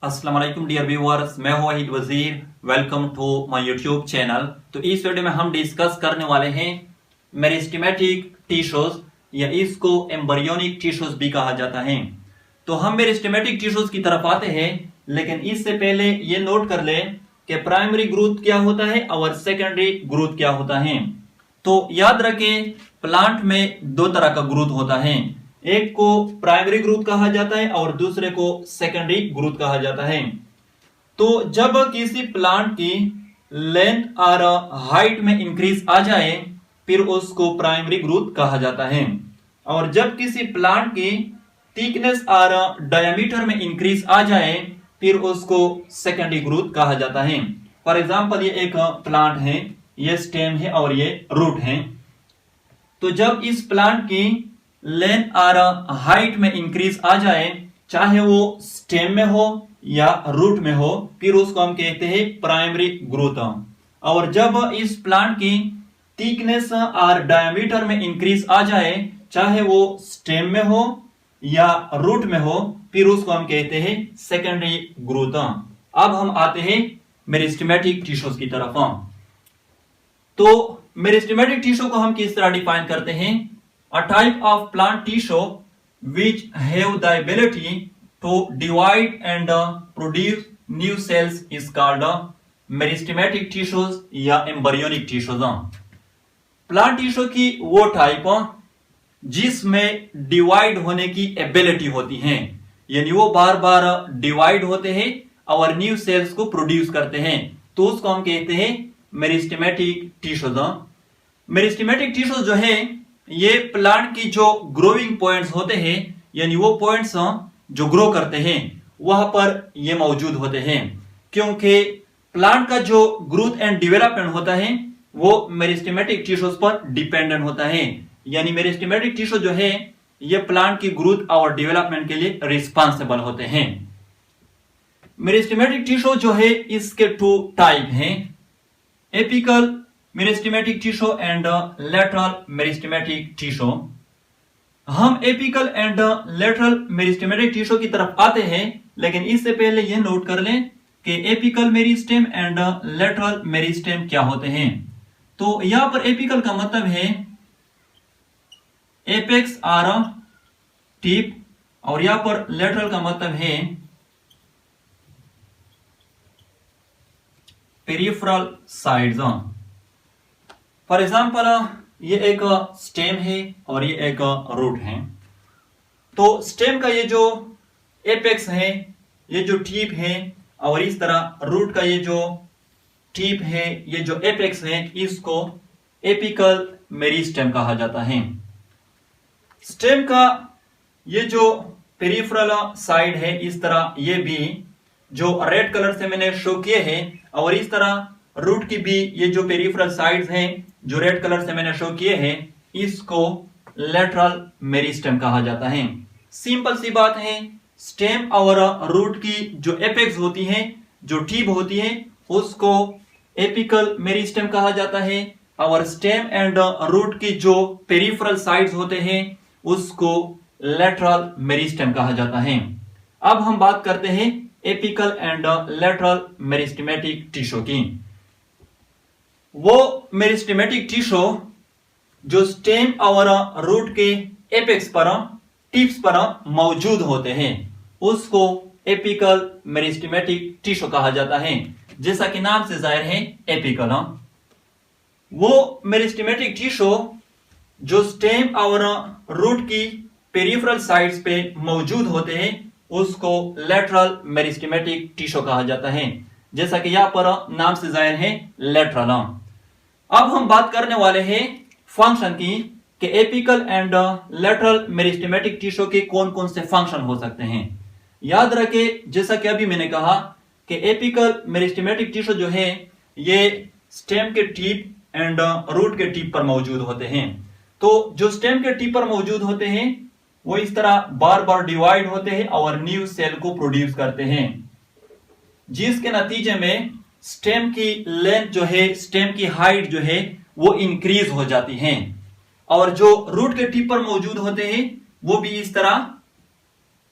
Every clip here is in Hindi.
अस्सलाम वालेकुम डियर व्यूअर्स, मैं हूं Wahid Wazir. Welcome to my YouTube channel. तो इस वीडियो में हम डिस्कस करने वाले हैं मेरिस्टेमेटिक टिश्यूज या इसको एम्ब्रियोनिक टिश्यूज भी कहा जाता है। तो हम मेरिस्टेमेटिक टिश्यूज की तरफ आते हैं, लेकिन इससे पहले ये नोट कर लें कि प्राइमरी ग्रोथ क्या होता है और सेकेंडरी ग्रोथ क्या होता है। तो याद रखें, प्लांट में दो तरह का ग्रोथ होता है, एक को प्राइमरी ग्रोथ कहा जाता है और दूसरे को सेकेंडरी ग्रोथ कहा जाता है। तो जब किसी प्लांट की लेंथ और हाइट में इंक्रीज आ जाए फिर उसको प्राइमरी ग्रोथ कहा जाता है, और जब किसी प्लांट की थिकनेस और डायमीटर में इंक्रीज आ जाए फिर उसको सेकेंडरी ग्रोथ कहा जाता है। फॉर एग्जांपल, ये एक प्लांट है, ये स्टेम है और ये रूट है। तो जब इस प्लांट की लेंथ और हाइट में इंक्रीज आ जाए, चाहे वो स्टेम में हो या रूट में हो, फिर उसको हम कहते हैं प्राइमरी ग्रोथ। और जब इस प्लांट की थिकनेस और डायमीटर में इंक्रीज आ जाए, चाहे वो स्टेम में हो या रूट में हो, फिर उसको हम कहते हैं सेकेंडरी ग्रोथ। अब हम आते हैं मेरिस्टेमेटिक टिश्यूज की तरफ। तो मेरिस्टेमेटिक टिश्यू को हम किस तरह डिफाइन करते हैं? A type of plant tissue which have the ability to divide and produce new cells is called meristematic tissues या embryonic tissues। प्लांट टिश्यू की वो टाइप जिसमें डिवाइड होने की एबिलिटी होती है, यानी वो बार बार डिवाइड होते हैं और न्यू सेल्स को प्रोड्यूस करते हैं, तो उसको हम कहते हैं मेरिस्टेमेटिक टिश्यूज। मेरिस्टेमेटिक टिश्यूज जो है ये प्लांट की जो ग्रोइंग पॉइंट्स होते हैं, यानी वो पॉइंट्स जो ग्रो करते हैं वहां पर ये मौजूद होते हैं, क्योंकि प्लांट का जो ग्रोथ एंड डेवलपमेंट होता है वो मेरिस्टेमेटिक टिश्यूज पर डिपेंडेंट होता है। यानी मेरिस्टेमेटिक टिश्यू जो है ये प्लांट की ग्रोथ और डेवलपमेंट के लिए रिस्पॉन्सिबल होते हैं। मेरिस्टेमेटिक टिश्यू जो है इसके टू टाइप हैं, apical meristematic tissue and lateral meristematic tissue. हम apical and lateral meristematic tissue की तरफ आते हैं, लेकिन इससे पहले यह नोट कर लें कि apical meristem and lateral meristem क्या होते हैं। तो यहां पर एपिकल का मतलब है एपेक्स और टिप, और यहां पर लेटरल का मतलब है पेरिफेरल साइड्स। फॉर एग्जाम्पल, ये एक स्टेम है और ये एक रूट है। तो स्टेम का ये जो एपेक्स है, ये जो टिप है, और इस तरह रूट का ये जो टिप है, ये जो एपेक्स है, इसको एपिकल मेरिस्टेम कहा जाता है। स्टेम का ये जो पेरिफेरल साइड है, इस तरह ये भी जो रेड कलर से मैंने शो किए हैं, और इस तरह रूट की भी ये जो पेरिफेरल साइड्स हैं जो रेड कलर से मैंने शो किए हैं, इसको लेटरल मेरिस्टेम कहा जाता है। सिंपल सी बात है, स्टेम और रूट की जो एपेक्स होती हैं, जो टिप होती है, उसको एपिकल मेरिस्टेम कहा जाता है, और स्टेम एंड रूट की जो पेरिफेरल साइड्स होते हैं उसको लेटरल मेरिस्टेम कहा जाता है। अब हम बात करते हैं apical and lateral meristematic tissue की। वो मेरिस्टेमेटिक टिश्यू जो स्टेम और रूट के एपेक्स पर, टिप्स पर मौजूद होते हैं, उसको एपिकल मेरिस्टेमेटिक टिश्यू कहा जाता है, जैसा कि नाम से जाहिर है एपिकल। वो मेरिस्टेमेटिक टिश्यू जो स्टेम और रूट की पेरिफेरल साइड्स पे मौजूद होते हैं उसको लेटरल मेरिस्टेमेटिक टिश्यू कहा जाता है, जैसा कि यहां पर नाम से जाहिर है लेटरल। अब हम बात करने वाले हैं फंक्शन की कि apical and lateral meristematic tissue के कौन कौन से फंक्शन हो सकते हैं। याद रखें, जैसा कि अभी मैंने कहा कि एपिकल मेरिस्टेमेटिक टिश्यू जो है ये स्टेम के टिप एंड रूट के टिप पर मौजूद होते हैं। तो जो स्टेम के टिप पर मौजूद होते हैं वो इस तरह बार बार डिवाइड होते हैं और न्यू सेल को प्रोड्यूस करते हैं, जिसके नतीजे में स्टेम की लेंथ जो है, स्टेम की हाइट जो है वो इंक्रीज हो जाती है, और जो रूट के टिप पर मौजूद होते हैं वो भी इस तरह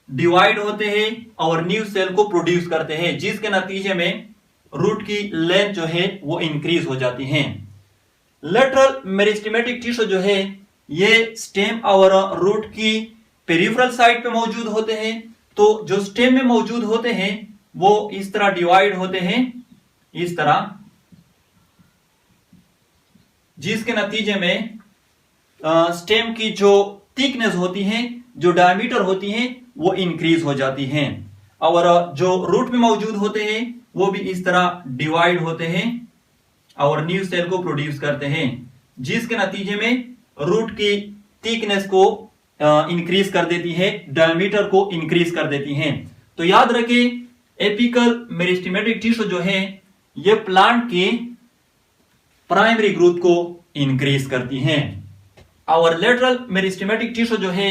डिवाइड होते हैं और न्यू सेल को प्रोड्यूस करते हैं, जिसके नतीजे में रूट की लेंथ जो है वो इंक्रीज हो जाती है। लेटरल मेरिस्टेमेटिक टिश्यू जो है ये स्टेम और रूट की पेरिफेरल साइड पे मौजूद होते हैं। तो जो स्टेम में मौजूद होते हैं वो इस तरह डिवाइड होते हैं, इस तरह, जिसके नतीजे में स्टेम की जो थिकनेस होती है, जो डायमीटर होती है, वो इंक्रीज हो जाती है। और जो रूट में मौजूद होते हैं वो भी इस तरह डिवाइड होते हैं और न्यू सेल को प्रोड्यूस करते हैं, जिसके नतीजे में रूट की थिकनेस को इंक्रीज कर देती है, डायमीटर को इंक्रीज कर देती है। तो याद रखें, एपिकल मेरिस्टेमेटिक टिश्यू जो है ये प्लांट की प्राइमरी ग्रोथ को इंक्रीज करती हैं और लेटरल मेरिस्टेमेटिक टिश्यू जो है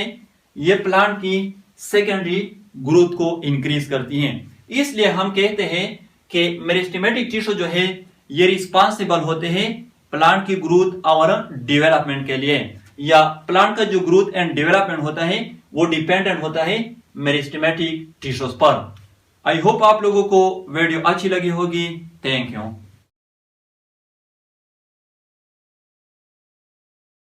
ये प्लांट की सेकेंडरी ग्रोथ को इंक्रीज करती हैं। इसलिए हम कहते हैं कि मेरिस्टेमेटिक टिश्यू जो है ये रिस्पॉन्सिबल होते हैं प्लांट की ग्रोथ और डेवलपमेंट के लिए, या प्लांट का जो ग्रोथ एंड डेवलपमेंट होता है वो डिपेंडेंट होता है मेरिस्टेमेटिक टिश्यूज पर। आई होप आप लोगों को वीडियो अच्छी लगी होगी। Thank you.